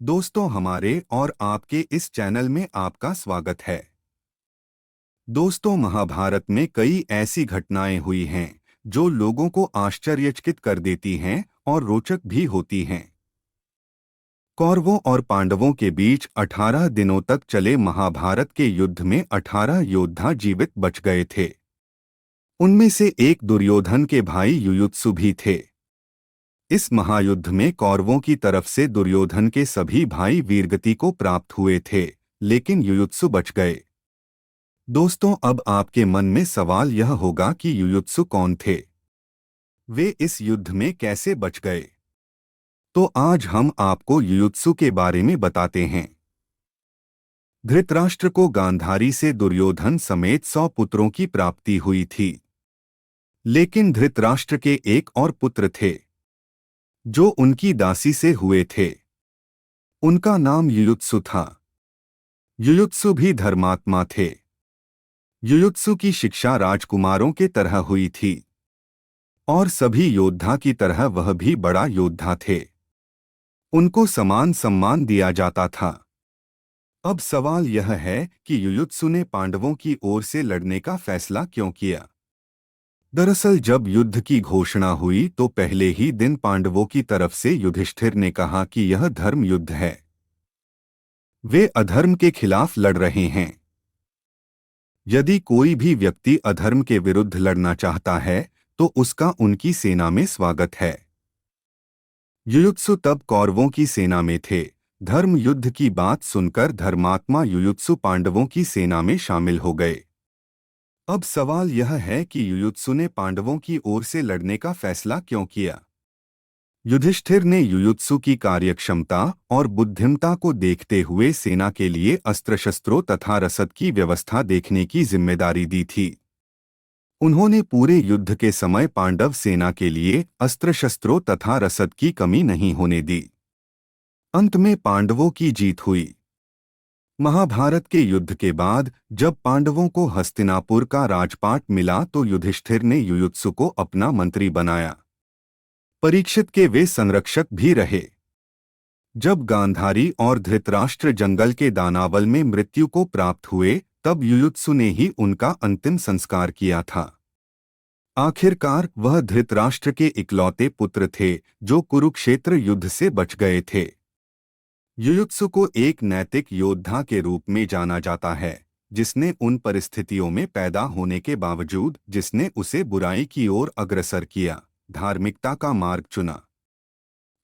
दोस्तों, हमारे और आपके इस चैनल में आपका स्वागत है। दोस्तों, महाभारत में कई ऐसी घटनाएं हुई हैं जो लोगों को आश्चर्यचकित कर देती हैं और रोचक भी होती हैं। कौरवों और पांडवों के बीच 18 दिनों तक चले महाभारत के युद्ध में 18 योद्धा जीवित बच गए थे। उनमें से एक दुर्योधन के भाई युयुत्सु भी थे। इस महायुद्ध में कौरवों की तरफ से दुर्योधन के सभी भाई वीरगति को प्राप्त हुए थे, लेकिन युयुत्सु बच गए। दोस्तों, अब आपके मन में सवाल यह होगा कि युयुत्सु कौन थे? वे इस युद्ध में कैसे बच गए? तो आज हम आपको युयुत्सु के बारे में बताते हैं। धृतराष्ट्र को गांधारी से दुर्योधन समेत 100 पुत्रों की प्राप्ति हुई थी, लेकिन धृतराष्ट्र के एक और पुत्र थे जो उनकी दासी से हुए थे। उनका नाम युयुत्सु था। युयुत्सु भी धर्मात्मा थे। युयुत्सु की शिक्षा राजकुमारों के तरह हुई थी और सभी योद्धा की तरह वह भी बड़ा योद्धा थे। उनको समान सम्मान दिया जाता था। अब सवाल यह है कि युयुत्सु ने पांडवों की ओर से लड़ने का फैसला क्यों किया? दरअसल जब युद्ध की घोषणा हुई तो पहले ही दिन पांडवों की तरफ से युधिष्ठिर ने कहा कि यह धर्म युद्ध है। वे अधर्म के खिलाफ लड़ रहे हैं। यदि कोई भी व्यक्ति अधर्म के विरुद्ध लड़ना चाहता है तो उसका उनकी सेना में स्वागत है। युयुत्सु तब कौरवों की सेना में थे। धर्म युद्ध की बात सुनकर धर्मात्मा युयुत्सु पांडवों की सेना में शामिल हो गए। अब सवाल यह है कि युयुत्सु ने पांडवों की ओर से लड़ने का फैसला क्यों किया? युधिष्ठिर ने युयुत्सु की कार्यक्षमता और बुद्धिमता को देखते हुए सेना के लिए अस्त्र-शस्त्रों तथा रसद की व्यवस्था देखने की जिम्मेदारी दी थी। उन्होंने पूरे युद्ध के समय पांडव सेना के लिए अस्त्र-शस्त्रों तथा रसद की कमी नहीं होने दी। अंत में पांडवों की जीत हुई। महाभारत के युद्ध के बाद जब पांडवों को हस्तिनापुर का राजपाट मिला तो युधिष्ठिर ने युयुत्सु को अपना मंत्री बनाया। परीक्षित के वे संरक्षक भी रहे। जब गांधारी और धृतराष्ट्र जंगल के दानावल में मृत्यु को प्राप्त हुए तब युयुत्सु ने ही उनका अंतिम संस्कार किया था। आखिरकार वह धृतराष्ट्र के इकलौते पुत्र थे जो कुरुक्षेत्र युद्ध से बच गए थे। युयुत्सु को एक नैतिक योद्धा के रूप में जाना जाता है जिसने उन परिस्थितियों में पैदा होने के बावजूद जिसने उसे बुराई की ओर अग्रसर किया, धार्मिकता का मार्ग चुना।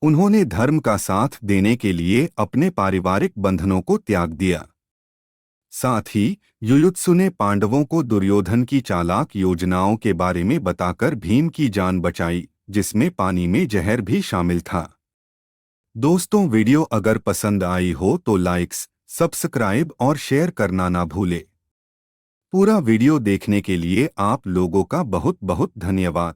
उन्होंने धर्म का साथ देने के लिए अपने पारिवारिक बंधनों को त्याग दिया। साथ ही युयुत्सु ने पांडवों को दुर्योधन की चालाक योजनाओं के बारे में बताकर भीम की जान बचाई, जिसमें पानी में जहर भी शामिल था। दोस्तों, वीडियो अगर पसंद आई हो तो लाइक्स, सब्सक्राइब और शेयर करना ना भूले। पूरा वीडियो देखने के लिए आप लोगों का बहुत बहुत धन्यवाद।